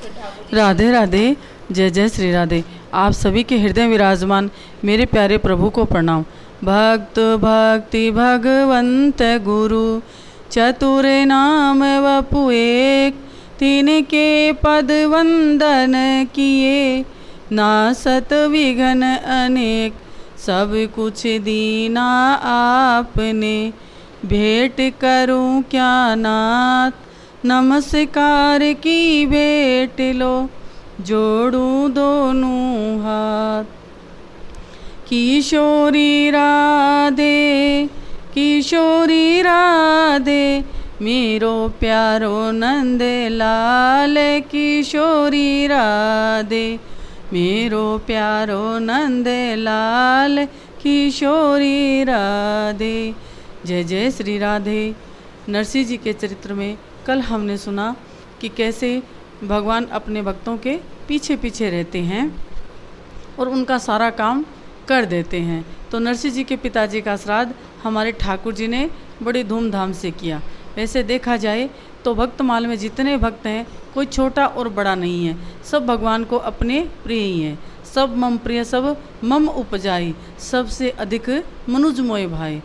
राधे राधे, जय जय श्री राधे। आप सभी के हृदय विराजमान मेरे प्यारे प्रभु को प्रणाम। भक्त भक्ति भगवंत गुरु, चतुर नाम वपु एक, तिनके पद वंदन किए, नासत विघ्न अनेक। सब कुछ दीना आपने, भेंट करूं क्या नाथ, नमस्कार की भेंट लो, जोड़ूं दोनों हाथ। किशोरी राधे, किशोरी राधे, मेरो प्यारो नंद लाल। किशोरी राधे, मेरो प्यारो नंद लाल। किशोरी राधे, जय जय श्री राधे। नरसिंह जी के चरित्र में कल हमने सुना कि कैसे भगवान अपने भक्तों के पीछे पीछे रहते हैं और उनका सारा काम कर देते हैं। तो नरसिंह जी के पिताजी का श्राद्ध हमारे ठाकुर जी ने बड़ी धूमधाम से किया। वैसे देखा जाए तो भक्तमाल में जितने भक्त हैं कोई छोटा और बड़ा नहीं है, सब भगवान को अपने प्रिय ही हैं। सब मम प्रिय सब मम उपजाई, सबसे अधिक मनुजमोय भाई।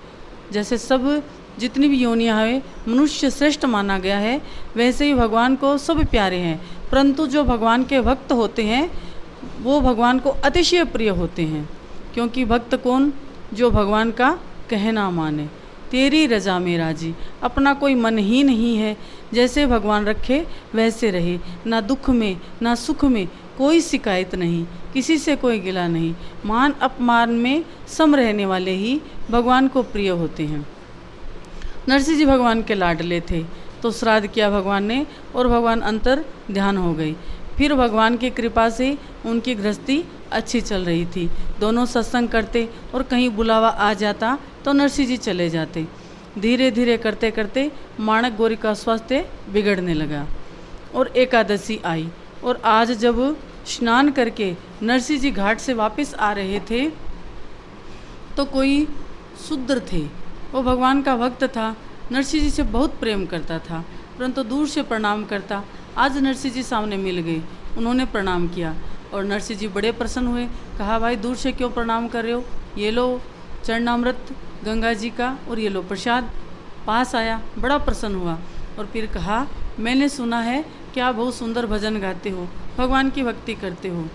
जैसे सब जितनी भी योनियाँ हैं मनुष्य श्रेष्ठ माना गया है, वैसे ही भगवान को सब प्यारे हैं। परंतु जो भगवान के भक्त होते हैं वो भगवान को अतिशय प्रिय होते हैं, क्योंकि भक्त कौन? जो भगवान का कहना माने। तेरी रजा में राजी, अपना कोई मन ही नहीं है, जैसे भगवान रखे वैसे रहे। ना दुख में ना सुख में कोई शिकायत नहीं, किसी से कोई गिला नहीं। मान अपमान में सम रहने वाले ही भगवान को प्रिय होते हैं। नरसिंह जी भगवान के लाडले थे, तो श्राद्ध किया भगवान ने और भगवान अंतर ध्यान हो गई। फिर भगवान की कृपा से उनकी गृहस्थी अच्छी चल रही थी। दोनों सत्संग करते और कहीं बुलावा आ जाता तो नरसिंह जी चले जाते। धीरे धीरे करते करते माणक गौरी का स्वास्थ्य बिगड़ने लगा और एकादशी आई। और आज जब स्नान करके नरसिंह जी घाट से वापस आ रहे थे तो कोई शूद्र थे, वो भगवान का भक्त था, नरसिंह जी से बहुत प्रेम करता था, परंतु दूर से प्रणाम करता। आज नरसिंह जी सामने मिल गए, उन्होंने प्रणाम किया और नरसिंह जी बड़े प्रसन्न हुए। कहा, भाई दूर से क्यों प्रणाम कर रहे हो? ये लो चरणामृत गंगा जी का और ये लो प्रसाद। पास आया, बड़ा प्रसन्न हुआ और फिर कहा, मैंने सुना है कि आप बहुत सुंदर भजन गाते हो, भगवान की भक्ति करते हो।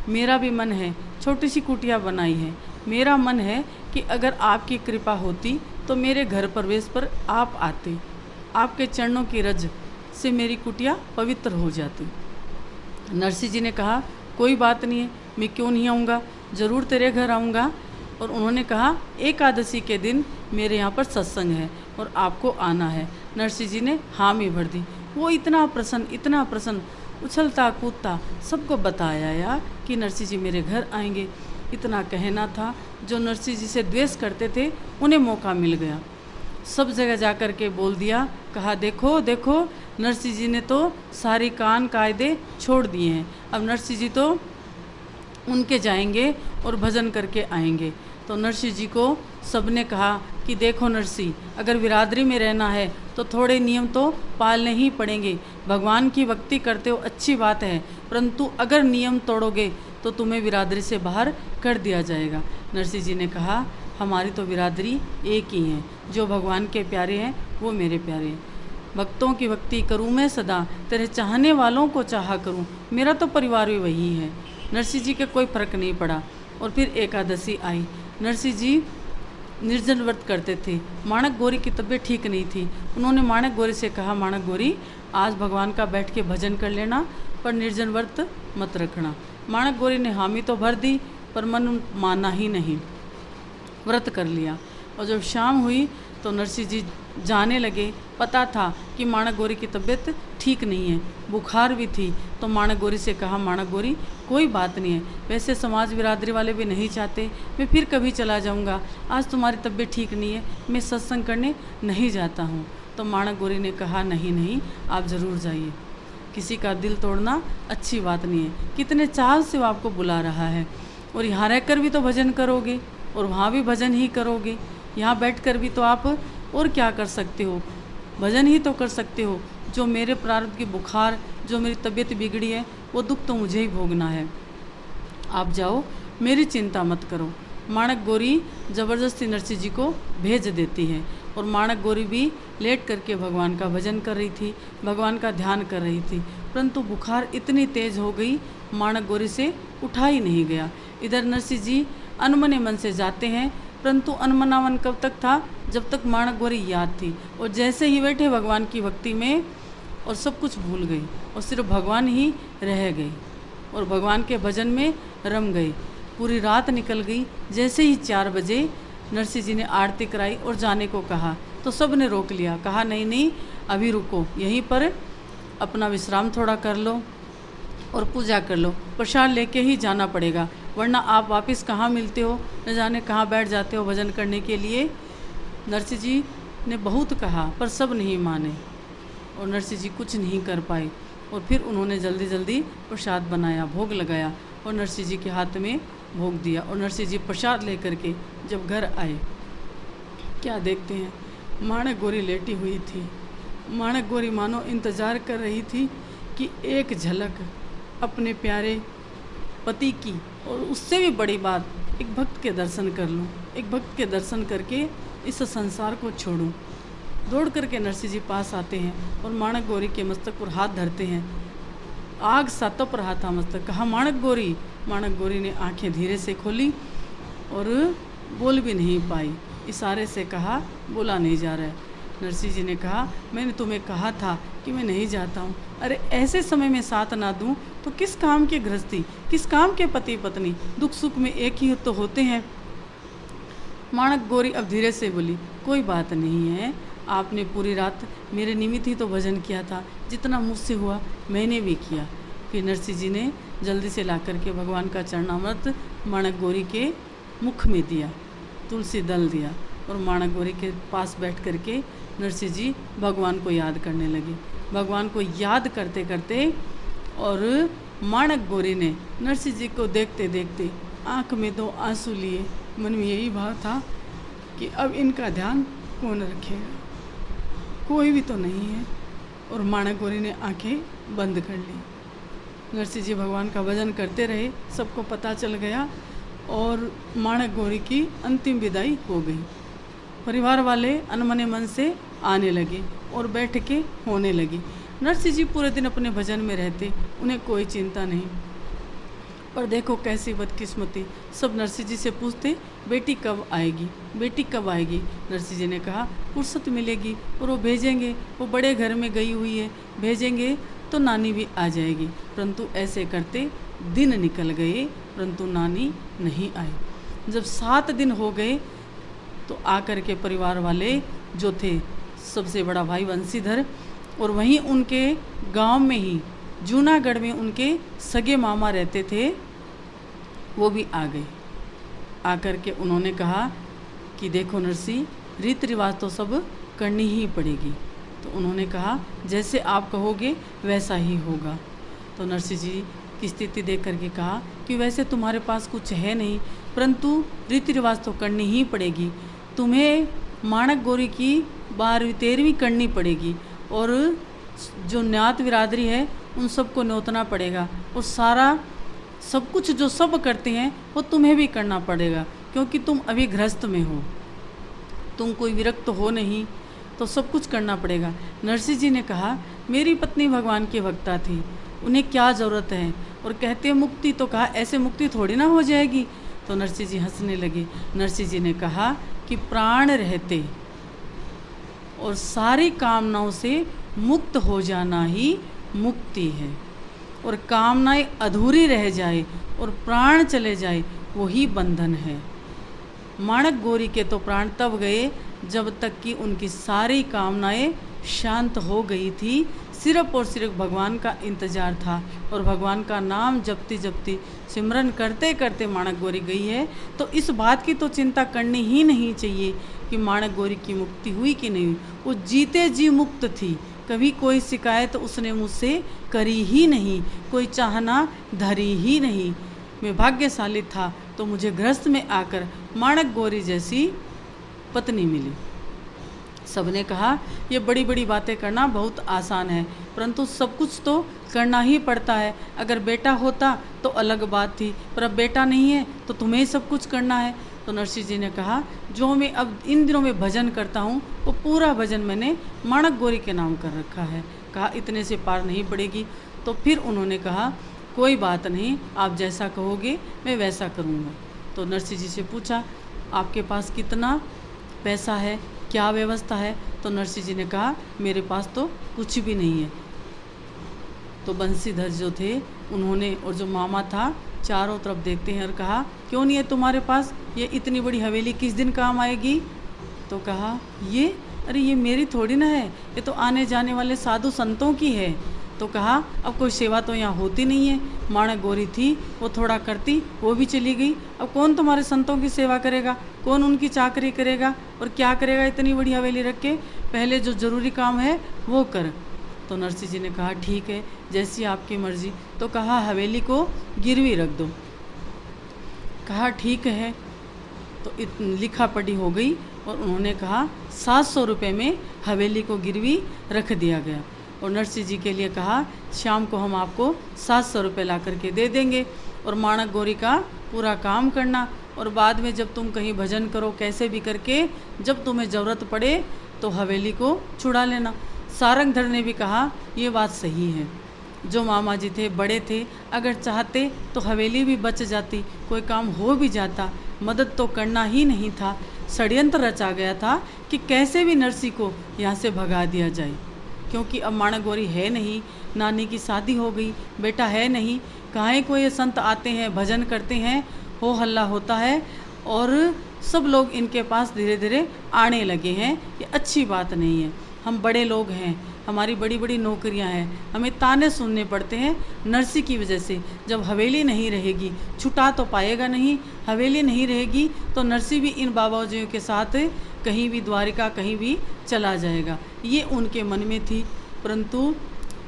मेरा भी मन है, छोटी सी कुटिया बनाई है। मेरा मन है कि अगर आपकी कृपा होती तो मेरे घर प्रवेश पर आप आते, आपके चरणों की रज से मेरी कुटिया पवित्र हो जाती। नरसिंह जी ने कहा, कोई बात नहीं है, मैं क्यों नहीं आऊँगा, ज़रूर तेरे घर आऊँगा। और उन्होंने कहा, एकादशी के दिन मेरे यहाँ पर सत्संग है और आपको आना है। नरसिंह जी ने हामी भर दी। वो इतना प्रसन्न उछलता कूदता सबको बताया यार कि नरसिंह जी मेरे घर आएंगे। इतना कहना था, जो नरसिंह जी से द्वेष करते थे उन्हें मौका मिल गया। सब जगह जा कर के बोल दिया, कहा देखो देखो नरसिंह जी ने तो सारी कान कायदे छोड़ दिए हैं, अब नरसिंह जी तो उनके जाएंगे और भजन करके आएंगे। तो नरसिंह जी को सबने कहा कि देखो नरसिंह, अगर बिरादरी में रहना है तो थोड़े नियम तो पालने ही पड़ेंगे। भगवान की भक्ति करते हो अच्छी बात है, परंतु अगर नियम तोड़ोगे तो तुम्हें बिरादरी से बाहर कर दिया जाएगा। नरसिंह जी ने कहा, हमारी तो बिरादरी एक ही है, जो भगवान के प्यारे हैं वो मेरे प्यारे हैं। भक्तों की भक्ति करूँ मैं सदा, तेरे चाहने वालों को चाहा करूँ, मेरा तो परिवार भी वही है। नरसिंह जी के कोई फर्क नहीं पड़ा। और फिर एकादशी आई। नरसिंह जी निर्जल व्रत करते थे। माणक गौरी की तबीयत ठीक नहीं थी। उन्होंने माणक गौरी से कहा, माणक गौरी आज भगवान का बैठ के भजन कर लेना, पर निर्जल व्रत मत रखना। माणक गौरी ने हामी तो भर दी, पर मन माना ही नहीं, व्रत कर लिया। और जब शाम हुई तो नरसिंह जी जाने लगे। पता था कि माणक गौरी की तबीयत ठीक नहीं है, बुखार भी थी। तो माणक गौरी से कहा, माणक गौरी कोई बात नहीं है, वैसे समाज बिरादरी वाले भी नहीं चाहते, मैं फिर कभी चला जाऊंगा, आज तुम्हारी तबीयत ठीक नहीं है, मैं सत्संग करने नहीं जाता हूँ। तो माणक गौरी ने कहा, नहीं नहीं आप ज़रूर जाइए, किसी का दिल तोड़ना अच्छी बात नहीं है, कितने चाव से वो आपको बुला रहा है, और यहाँ रहकर भी तो भजन करोगे और वहाँ भी भजन ही करोगे, यहाँ बैठकर भी तो आप और क्या कर सकते हो, भजन ही तो कर सकते हो। जो मेरे प्रारब्ध की बुखार जो मेरी तबीयत बिगड़ी है वो दुख तो मुझे ही भोगना है। आप जाओ, मेरी चिंता मत करो। माणक गौरी ज़बरदस्ती नरसिंह जी को भेज देती है और माणक गौरी भी लेट करके भगवान का भजन कर रही थी, भगवान का ध्यान कर रही थी, परंतु बुखार इतनी तेज़ हो गई माणक गौरी से उठा ही नहीं गया। इधर नरसिंह जी अनमने मन से जाते हैं, परंतु अनमनावन कब तक था, जब तक माणक गौरी याद थी। और जैसे ही बैठे भगवान की भक्ति में और सब कुछ भूल गई और सिर्फ भगवान ही रह गई और भगवान के भजन में रम गई। पूरी रात निकल गई। जैसे ही 4 बजे नरसिंह जी ने आरती कराई और जाने को कहा तो सब ने रोक लिया, कहा नहीं नहीं अभी रुको, यहीं पर अपना विश्राम थोड़ा कर लो और पूजा कर लो, प्रसाद लेके ही जाना पड़ेगा, वरना आप वापस कहाँ मिलते हो, न जाने कहाँ बैठ जाते हो भजन करने के लिए। नरसिंह जी ने बहुत कहा पर सब नहीं माने और नरसिंह जी कुछ नहीं कर पाए। और फिर उन्होंने जल्दी जल्दी प्रसाद बनाया, भोग लगाया और नरसिंह जी के हाथ में भोग दिया। और नरसिंह जी प्रसाद लेकर के जब घर आए, क्या देखते हैं, माणक गौरी लेटी हुई थी। माणक गौरी मानो इंतज़ार कर रही थी कि एक झलक अपने प्यारे पति की, और उससे भी बड़ी बात एक भक्त के दर्शन कर लूं, एक भक्त के दर्शन करके इस संसार को छोड़ूं। दौड़ करके नरसिंह जी पास आते हैं और माणक गौरी के मस्तक पर हाथ धरते हैं। आग सा तप रहा था मस्तक। कहा माणक गौरी। माणक गौरी ने आंखें धीरे से खोली और बोल भी नहीं पाई, इशारे से कहा बोला नहीं जा रहा है। नरसिंह जी ने कहा मैंने तुम्हें कहा था कि मैं नहीं जाता हूँ। अरे ऐसे समय में साथ ना दूँ तो किस काम के गृहस्थी, किस काम के पति पत्नी, दुख सुख में एक ही तो होते हैं। माणक गौरी अब धीरे से बोली कोई बात नहीं है, आपने पूरी रात मेरे निमित्त ही तो भजन किया था, जितना मुझसे हुआ मैंने भी किया। फिर नरसिंह जी ने जल्दी से ला करके भगवान का चरणामृत माणक गौरी के मुख में दिया, तुलसी दल दिया और माणक गौरी के पास बैठ करके नरसिंह जी भगवान को याद करने लगे। भगवान को याद करते करते और माणक गौरी ने नरसिंह जी को देखते देखते आँख में 2 आंसू लिए। मन में यही भाव था कि अब इनका ध्यान कौन रखेगा, कोई भी तो नहीं है। और माणक गौरी ने आंखें बंद कर ली। नरसिंह जी भगवान का भजन करते रहे, सबको पता चल गया और माणक गौरी की अंतिम विदाई हो गई। परिवार वाले अनमने मन से आने लगे और बैठ के होने लगी। नरसिंह जी पूरे दिन अपने भजन में रहते, उन्हें कोई चिंता नहीं। पर देखो कैसी बदकिस्मती, सब नरसिंह जी से पूछते बेटी कब आएगी, बेटी कब आएगी। नरसिंह जी ने कहा फुर्सत मिलेगी और वो भेजेंगे, वो बड़े घर में गई हुई है, भेजेंगे तो नानी भी आ जाएगी। परंतु ऐसे करते दिन निकल गए, परंतु नानी नहीं आई। जब 7 दिन हो गए तो आकर के परिवार वाले जो थे, सबसे बड़ा भाई वंशीधर और वहीं उनके गांव में ही जूनागढ़ में उनके सगे मामा रहते थे, वो भी आ गए। आकर के उन्होंने कहा कि देखो नरसिंह, रीति रिवाज तो सब करनी ही पड़ेगी। तो उन्होंने कहा जैसे आप कहोगे वैसा ही होगा। तो नरसिंह जी की स्थिति देख करके कहा कि वैसे तुम्हारे पास कुछ है नहीं, परंतु रीति रिवाज तो करनी ही पड़ेगी। तुम्हें माणक गौरी की 12वीं 13वीं करनी पड़ेगी और जो न्यात बिरादरी है उन सबको न्योतना पड़ेगा और सारा सब कुछ जो सब करते हैं वो तुम्हें भी करना पड़ेगा, क्योंकि तुम अभी गृहस्थ में हो, तुम कोई विरक्त हो नहीं, तो सब कुछ करना पड़ेगा। नरसिंह जी ने कहा मेरी पत्नी भगवान की भक्ता थी, उन्हें क्या ज़रूरत है, और कहते मुक्ति, तो कहा ऐसे मुक्ति थोड़ी ना हो जाएगी। तो नरसिंह जी हंसने लगे। नरसिंह जी ने कहा कि प्राण रहते और सारी कामनाओं से मुक्त हो जाना ही मुक्ति है, और कामनाएं अधूरी रह जाए और प्राण चले जाए वही बंधन है। माणक गौरी के तो प्राण तब गए जब तक कि उनकी सारी कामनाएं शांत हो गई थी, सिर्फ और सिर्फ भगवान का इंतजार था और भगवान का नाम जपती जपती सिमरन करते करते माणक गौरी गई है। तो इस बात की तो चिंता करनी ही नहीं चाहिए कि माणक गौरी की मुक्ति हुई कि नहीं हुई। वो जीते जी मुक्त थी, कभी कोई शिकायत उसने मुझसे करी ही नहीं, कोई चाहना धरी ही नहीं। मैं भाग्यशाली था तो मुझे गृहस्थ में आकर माणक गौरी जैसी पत्नी मिली। सबने कहा ये बड़ी बड़ी बातें करना बहुत आसान है, परंतु सब कुछ तो करना ही पड़ता है। अगर बेटा होता तो अलग बात थी, पर अब बेटा नहीं है तो तुम्हें ही सब कुछ करना है। तो नरसिंह जी ने कहा जो मैं अब इन दिनों में भजन करता हूँ वो पूरा भजन मैंने माणक गौरी के नाम कर रखा है। कहा इतने से पार नहीं पड़ेगी। तो फिर उन्होंने कहा कोई बात नहीं, आप जैसा कहोगे मैं वैसा करूँगा। तो नरसिंह जी से पूछा आपके पास कितना पैसा है, क्या व्यवस्था है? तो नरसिंह जी ने कहा मेरे पास तो कुछ भी नहीं है। तो बंसीधर जो थे उन्होंने और जो मामा था चारों तरफ देखते हैं और कहा क्यों नहीं है तुम्हारे पास, ये इतनी बड़ी हवेली किस दिन काम आएगी? तो कहा ये अरे ये मेरी थोड़ी ना है, ये तो आने जाने वाले साधु संतों की है। तो कहा अब कोई सेवा तो यहाँ होती नहीं है, माणक गौरी थी वो थोड़ा करती, वो भी चली गई, अब कौन तुम्हारे संतों की सेवा करेगा, कौन उनकी चाकरी करेगा और क्या करेगा इतनी बड़ी हवेली रख के? पहले जो ज़रूरी काम है वो कर। तो नरसिंह जी ने कहा ठीक है जैसी आपकी मर्जी। तो कहा हवेली को गिरवी रख दो। कहा ठीक है। तो लिखा पढ़ी हो गई और उन्होंने कहा 700 रुपये में हवेली को गिरवी रख दिया गया। और नरसिंह जी के लिए कहा शाम को हम आपको 700 रुपये ला करके दे देंगे और माणक गौरी का पूरा काम करना, और बाद में जब तुम कहीं भजन करो कैसे भी करके जब तुम्हें ज़रूरत पड़े तो हवेली को छुड़ा लेना। सारंगधर ने भी कहा ये बात सही है। जो मामा जी थे बड़े थे, अगर चाहते तो हवेली भी बच जाती, कोई काम हो भी जाता, मदद तो करना ही नहीं था। षड्यंत्र रचा गया था कि कैसे भी नरसिंह को यहाँ से भगा दिया जाए, क्योंकि अब माणक गौरी है नहीं, नानी की शादी हो गई, बेटा है नहीं, कहाँ को ये संत आते हैं भजन करते हैं, हो हल्ला होता है और सब लोग इनके पास धीरे धीरे आने लगे हैं। ये अच्छी बात नहीं है। हम बड़े लोग हैं, हमारी बड़ी बड़ी नौकरियां हैं, हमें ताने सुनने पड़ते हैं नरसिंह की वजह से। जब हवेली नहीं रहेगी, छुटा तो पाएगा नहीं, हवेली नहीं रहेगी तो नरसिंह भी इन बाबाजियों के साथ कहीं भी द्वारिका कहीं भी चला जाएगा, ये उनके मन में थी। परंतु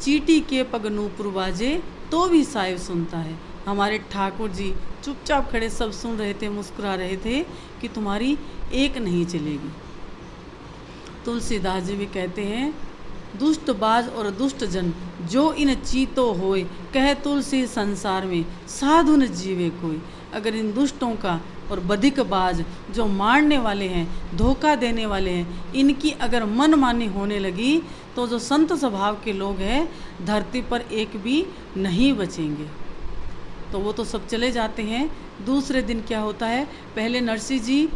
चीटी के पग नूपुर बाजे तो भी साहिब सुनता है। हमारे ठाकुर जी चुपचाप खड़े सब सुन रहे थे, मुस्कुरा रहे थे कि तुम्हारी एक नहीं चलेगी। तुलसीदास जी भी कहते हैं दुष्ट बाज और दुष्ट जन जो इन चीतो होए, कहे तुलसी संसार में साधु न जीवे कोई। अगर इन दुष्टों का और बधिक बाज जो मारने वाले हैं, धोखा देने वाले हैं, इनकी अगर मनमानी होने लगी तो जो संत स्वभाव के लोग हैं धरती पर एक भी नहीं बचेंगे। तो वो तो सब चले जाते हैं। दूसरे दिन क्या होता है, पहले नरसिंह जी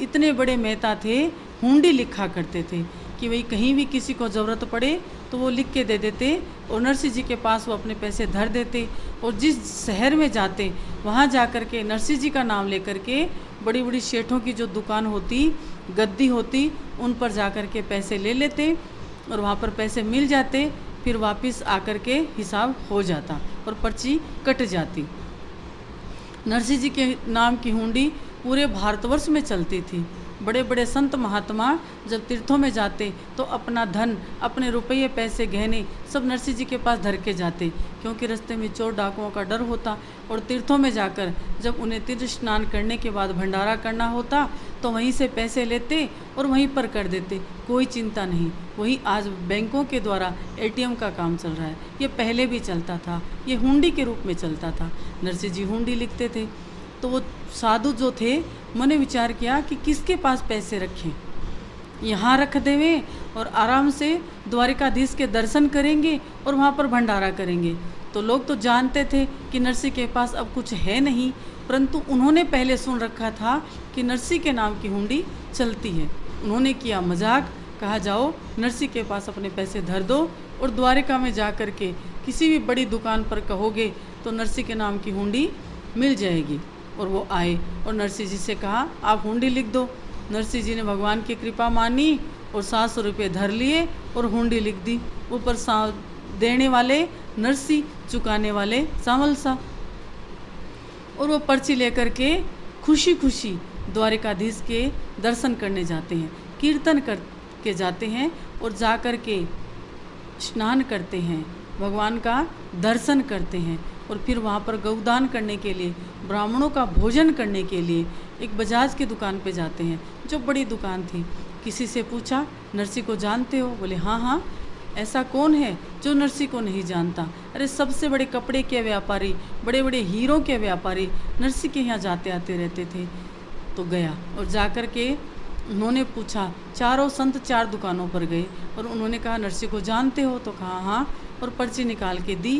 इतने बड़े मेहता थे, हुंडी लिखा करते थे कि भाई कहीं भी किसी को ज़रूरत पड़े तो वो लिख के दे देते और नरसिंह जी के पास वो अपने पैसे धर देते। और जिस शहर में जाते वहाँ जा कर के नरसिंह जी का नाम लेकर के बड़ी बड़ी सेठों की जो दुकान होती, गद्दी होती, उन पर जा कर के पैसे ले लेते और वहाँ पर पैसे मिल जाते, फिर वापस आकर के हिसाब हो जाता और पर्ची कट जाती। नरसिंह जी के नाम की हुंडी पूरे भारतवर्ष में चलती थी। बड़े बड़े संत महात्मा जब तीर्थों में जाते तो अपना धन, अपने रुपये, पैसे, गहने सब नरसिंह जी के पास धर के जाते, क्योंकि रास्ते में चोर डाकुओं का डर होता। और तीर्थों में जाकर जब उन्हें तीर्थ स्नान करने के बाद भंडारा करना होता तो वहीं से पैसे लेते और वहीं पर कर देते, कोई चिंता नहीं। वही आज बैंकों के द्वारा ATM का काम चल रहा है, ये पहले भी चलता था, ये हुंडी के रूप में चलता था। नरसिंह जी हुंडी लिखते थे। तो वो साधु जो थे मैंने विचार किया कि किसके पास पैसे रखें, यहाँ रख देवे और आराम से द्वारिकाधीश के दर्शन करेंगे और वहाँ पर भंडारा करेंगे। तो लोग तो जानते थे कि नरसिंह के पास अब कुछ है नहीं, परंतु उन्होंने पहले सुन रखा था कि नरसिंह के नाम की हुंडी चलती है। उन्होंने किया मजाक, कहा जाओ नरसिंह के पास अपने पैसे धर दो और द्वारिका में जा कर के किसी भी बड़ी दुकान पर कहोगे तो नरसिंह के नाम की हुंडी मिल जाएगी। और वो आए और नरसिंह जी से कहा आप हुंडी लिख दो। नरसिंह जी ने भगवान की कृपा मानी और 700 रुपये धर लिए और हुंडी लिख दी। ऊपर देने वाले नरसिंह, चुकाने वाले सांवल सा। और वो पर्ची लेकर के खुशी खुशी द्वारिकाधीश के दर्शन करने जाते हैं, कीर्तन करके जाते हैं और जा कर के स्नान करते हैं, भगवान का दर्शन करते हैं और फिर वहाँ पर गौदान करने के लिए, ब्राह्मणों का भोजन करने के लिए एक बजाज की दुकान पे जाते हैं, जो बड़ी दुकान थी। किसी से पूछा, नरसी को जानते हो? बोले हाँ हाँ। ऐसा कौन है जो नरसी को नहीं जानता? अरे सबसे बड़े कपड़े के व्यापारी, बड़े बड़े हीरों के व्यापारी नरसी के यहाँ जाते आते रहते थे। तो गया और जाकर के उन्होंने पूछा, चारों संत 4 दुकानों पर गए और उन्होंने कहा नरसी को जानते हो? तो कहा हाँ, और पर्ची निकाल के दी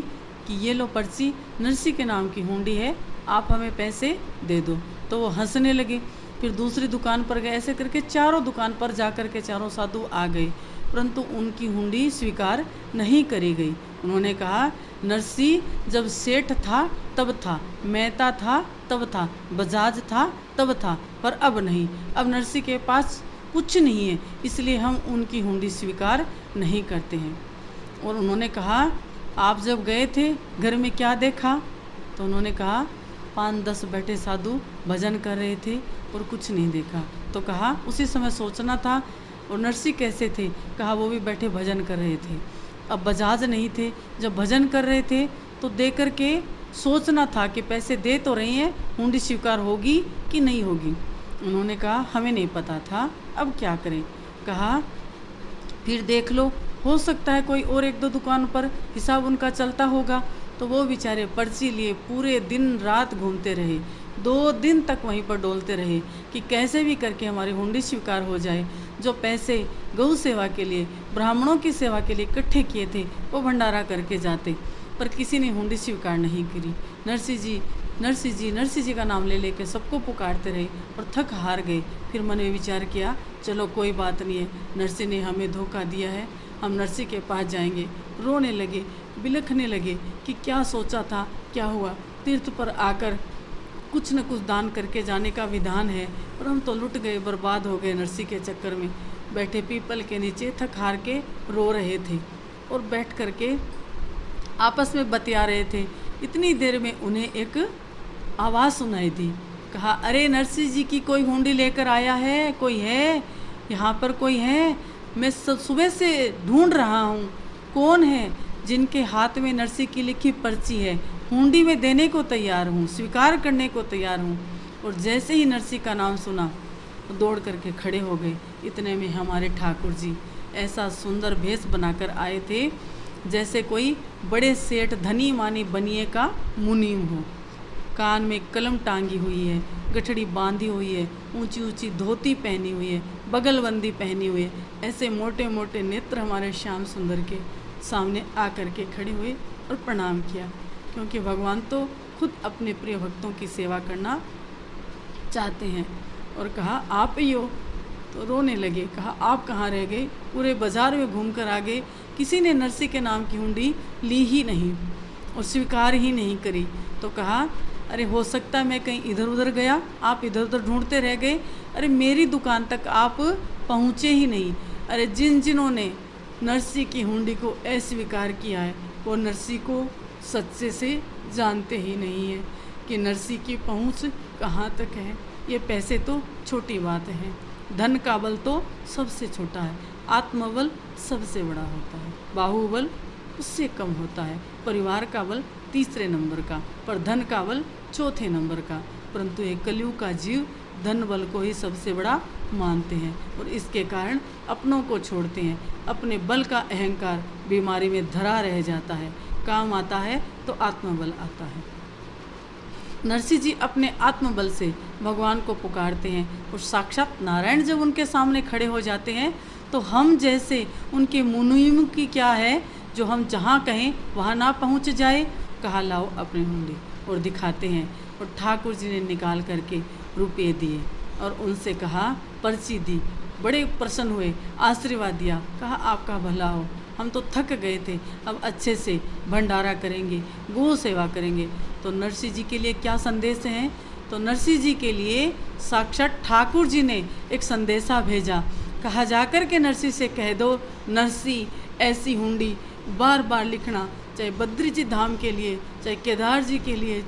कि ये लो पर्ची, नरसी के नाम की हुंडी है, आप हमें पैसे दे दो। तो वो हंसने लगे। फिर दूसरी दुकान पर गए, ऐसे करके चारों दुकान पर जा कर के चारों साधु आ गए, परंतु उनकी हुंडी स्वीकार नहीं करी गई। उन्होंने कहा नरसी जब सेठ था तब था, मेहता था तब था, बजाज था तब था, पर अब नहीं, अब नरसी के पास कुछ नहीं है, इसलिए हम उनकी हुंडी स्वीकार नहीं करते हैं। और उन्होंने कहा आप जब गए थे घर में क्या देखा? तो उन्होंने कहा 5-10 बैठे साधु भजन कर रहे थे और कुछ नहीं देखा। तो कहा उसी समय सोचना था। और नरसी कैसे थे? कहा वो भी बैठे भजन कर रहे थे। अब बजाज नहीं थे, जब भजन कर रहे थे तो दे कर के सोचना था कि पैसे दे तो रहे हैं, हुंडी स्वीकार होगी कि नहीं होगी। उन्होंने कहा हमें नहीं पता था, अब क्या करें? कहा फिर देख लो, हो सकता है कोई और 1-2 दुकान पर हिसाब उनका चलता होगा। तो वो बेचारे पर्ची लिए पूरे दिन रात घूमते रहे, 2 दिन तक वहीं पर डोलते रहे कि कैसे भी करके हमारी हुंडी स्वीकार हो जाए। जो पैसे गौ सेवा के लिए, ब्राह्मणों की सेवा के लिए इकट्ठे किए थे वो भंडारा करके जाते, पर किसी ने हुंडी स्वीकार नहीं करी। नरसी जी, नरसी जी, नरसी जी का नाम ले लेके सबको पुकारते रहे और थक हार गए। फिर मन में विचार किया, चलो कोई बात नहीं है, नरसी ने हमें धोखा दिया है, हम नरसी के पास जाएंगे। रोने लगे, बिलखने लगे कि क्या सोचा था, क्या हुआ। तीर्थ पर आकर कुछ न कुछ दान करके जाने का विधान है, और हम तो लुट गए, बर्बाद हो गए नरसी के चक्कर में। बैठे पीपल के नीचे थक हार के रो रहे थे और बैठ कर के आपस में बतिया रहे थे। इतनी देर में उन्हें एक आवाज़ सुनाई दी। कहा अरे नरसी जी की कोई हुंडी लेकर आया है? कोई है यहाँ पर? कोई है? मैं सुबह से ढूंढ रहा हूँ, कौन है जिनके हाथ में नरसी की लिखी पर्ची है? हुंडी में देने को तैयार हूँ, स्वीकार करने को तैयार हूँ। और जैसे ही नरसी का नाम सुना दौड़ करके खड़े हो गए। इतने में हमारे ठाकुर जी ऐसा सुंदर भेष बनाकर आए थे जैसे कोई बड़े सेठ धनी मानी बनिए का मुनीम हो। कान में कलम टांगी हुई है, गठड़ी बांधी हुई है, ऊंची ऊंची धोती पहनी हुई है, बगलबंदी पहनी हुई है। ऐसे मोटे मोटे नेत्र हमारे श्याम सुंदर के सामने आकर के खड़े हुए और प्रणाम किया, क्योंकि भगवान तो खुद अपने प्रिय भक्तों की सेवा करना चाहते हैं। और कहा आप ही हो? तो रोने लगे। कहा आप कहाँ रह गए? पूरे बाज़ार में घूम कर आ गए, किसी ने नरसी के नाम की हुंडी ली ही नहीं और स्वीकार ही नहीं करी। तो कहा अरे हो सकता है मैं कहीं इधर उधर गया, आप इधर उधर ढूंढते रह गए। अरे मेरी दुकान तक आप पहुँचे ही नहीं। अरे जिन्होंने नरसी की हुंडी को अस्वीकार किया है वो नरसी को सच्चे से जानते ही नहीं है कि नरसी की पहुँच कहाँ तक है। ये पैसे तो छोटी बात है, धन का बल तो सबसे छोटा है, आत्मबल सबसे बड़ा होता है, बाहुबल उससे कम होता है, परिवार का बल तीसरे नंबर का, पर धन का बल चौथे नंबर का। परंतु एक कलयुग का जीव धन बल को ही सबसे बड़ा मानते हैं और इसके कारण अपनों को छोड़ते हैं। अपने बल का अहंकार बीमारी में धरा रह जाता है, काम आता है तो आत्मबल आता है। नरसी जी अपने आत्मबल से भगवान को पुकारते हैं और साक्षात नारायण जब उनके सामने खड़े हो जाते हैं तो हम जैसे उनके मुनीम की क्या है जो हम जहाँ कहें वहाँ ना पहुँच जाए। कहा लाओ अपनी हुंडी, और दिखाते हैं। और ठाकुर जी ने निकाल करके रुपये दिए और उनसे कहा पर्ची दी। बड़े प्रसन्न हुए, आशीर्वाद दिया। कहा आपका भला हो, हम तो थक गए थे, अब अच्छे से भंडारा करेंगे, गौ सेवा करेंगे। तो नरसी जी के लिए क्या संदेश है? तो नरसी जी के लिए साक्षात ठाकुर जी ने एक संदेशा भेजा। कहा जाकर के नरसी से कह दो, नरसी ऐसी हुंडी बार बार लिखना, चाहे बद्री जी धाम के लिए, चाहे केदार जी के लिए,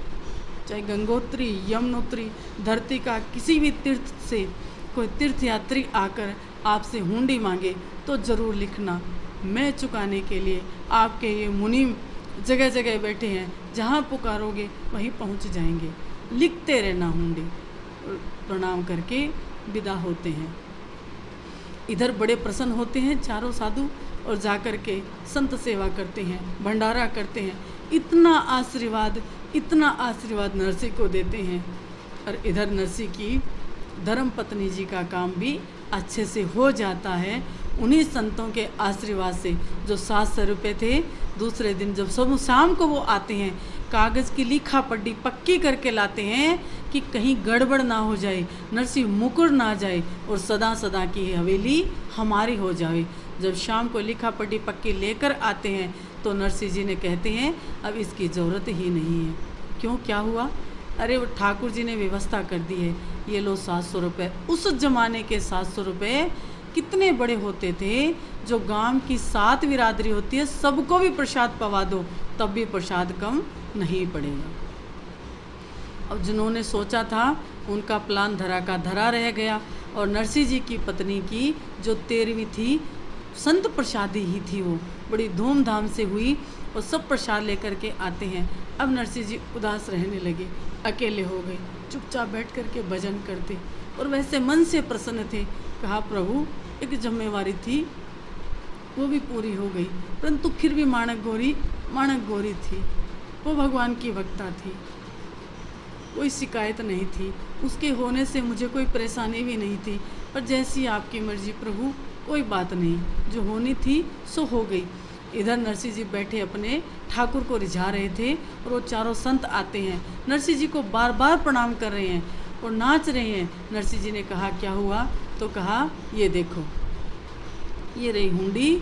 चाहे गंगोत्री, यमुनोत्री, धरती का किसी भी तीर्थ से कोई तीर्थयात्री आकर आपसे हुंडी मांगे तो ज़रूर लिखना। मैं चुकाने के लिए आपके ये मुनीम जगह जगह बैठे हैं, जहाँ पुकारोगे वहीं पहुँच जाएंगे। लिखते रहना हुंडी। प्रणाम करके विदा होते हैं। इधर बड़े प्रसन्न होते हैं चारों साधु और जा कर के संत सेवा करते हैं, भंडारा करते हैं। इतना आशीर्वाद नरसी को देते हैं। और इधर नरसी की धर्म पत्नी जी का काम भी अच्छे से हो जाता है उन्हीं संतों के आशीर्वाद से। जो 700 रुपये थे, दूसरे दिन जब सब शाम को वो आते हैं, कागज़ की लिखा पढ़ी पक्की करके लाते हैं कि कहीं गड़बड़ ना हो जाए, नरसी मुकर ना जाए और सदा सदा की हवेली हमारी हो जाए। जब शाम को लिखा पढ़ी पक्की लेकर आते हैं तो नरसी जी ने कहते हैं अब इसकी ज़रूरत ही नहीं है। क्यों, क्या हुआ? अरे वो ठाकुर जी ने व्यवस्था कर दी है, ये लो 700 रुपये। उस ज़माने के 700 रुपये कितने बड़े होते थे। जो गांव की 7 बिरादरी होती है सबको भी प्रसाद पवा दो तब भी प्रसाद कम नहीं पड़ेगा। अब जिन्होंने सोचा था उनका प्लान धरा का धरा रह गया। और नरसी जी की पत्नी की जो 13वीं थी, संत प्रसादी ही थी, वो बड़ी धूमधाम से हुई और सब प्रसाद लेकर के आते हैं। अब नरसी जी उदास रहने लगे, अकेले हो गए, चुपचाप बैठ कर के भजन करते और वैसे मन से प्रसन्न थे। कहा प्रभु एक जिम्मेवारी थी वो भी पूरी हो गई, परंतु फिर भी माणक गौरी थी, वो भगवान की भक्ता थी, कोई शिकायत नहीं थी, उसके होने से मुझे कोई परेशानी भी नहीं थी। पर जैसी आपकी मर्जी प्रभु, कोई बात नहीं, जो होनी थी सो हो गई। इधर नरसी जी बैठे अपने ठाकुर को रिझा रहे थे और वो चारों संत आते हैं, नरसी जी को बार बार प्रणाम कर रहे हैं और नाच रहे हैं। नरसी जी ने कहा क्या हुआ? तो कहा ये देखो, ये रही हुंडी,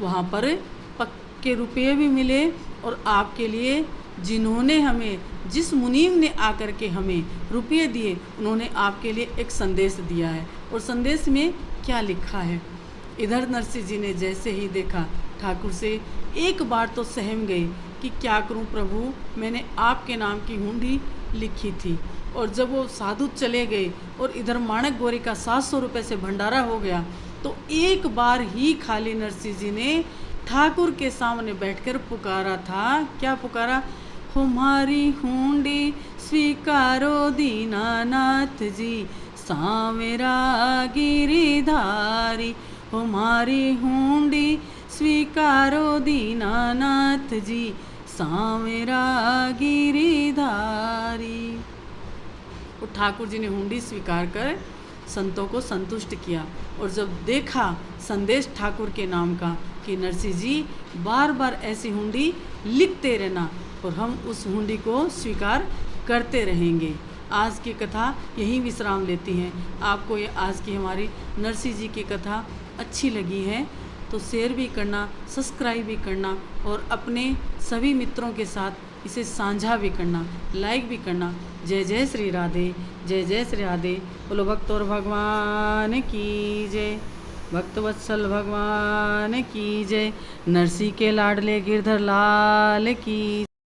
वहाँ पर पक्के रुपये भी मिले और आपके लिए जिन्होंने हमें, जिस मुनीम ने आकर के हमें रुपये दिए, उन्होंने आपके लिए एक संदेश दिया है। और संदेश में क्या लिखा है? इधर नरसी जी ने जैसे ही देखा ठाकुर से एक बार तो सहम गए कि क्या करूं प्रभु, मैंने आपके नाम की हुंडी लिखी थी। और जब वो साधु चले गए और इधर माणक गौरी का 700 रुपये से भंडारा हो गया तो एक बार ही खाली नरसी जी ने ठाकुर के सामने बैठकर पुकारा था। क्या पुकारा? हमारी हुंडी स्वीकारो दीनानाथ जी, सामेरा गिरिधारी। हमारी हुंडी स्वीकारो दीनानाथ जी, सामेरा गिरिधारी। और ठाकुर जी ने हुंडी स्वीकार कर संतों को संतुष्ट किया। और जब देखा संदेश ठाकुर के नाम का कि नरसी जी बार बार ऐसी हुंडी लिखते रहना और हम उस हुंडी को स्वीकार करते रहेंगे। आज की कथा यहीं विश्राम लेती हैं। आपको ये आज की हमारी नरसी जी की कथा अच्छी लगी है तो शेयर भी करना, सब्सक्राइब भी करना और अपने सभी मित्रों के साथ इसे साझा भी करना, लाइक भी करना। जय जय श्री राधे, जय जय श्री राधे। बोलो भक्त और भगवान की जय, भक्तवत्सल भगवान की जय, नरसी के लाडले गिरधर लाल की।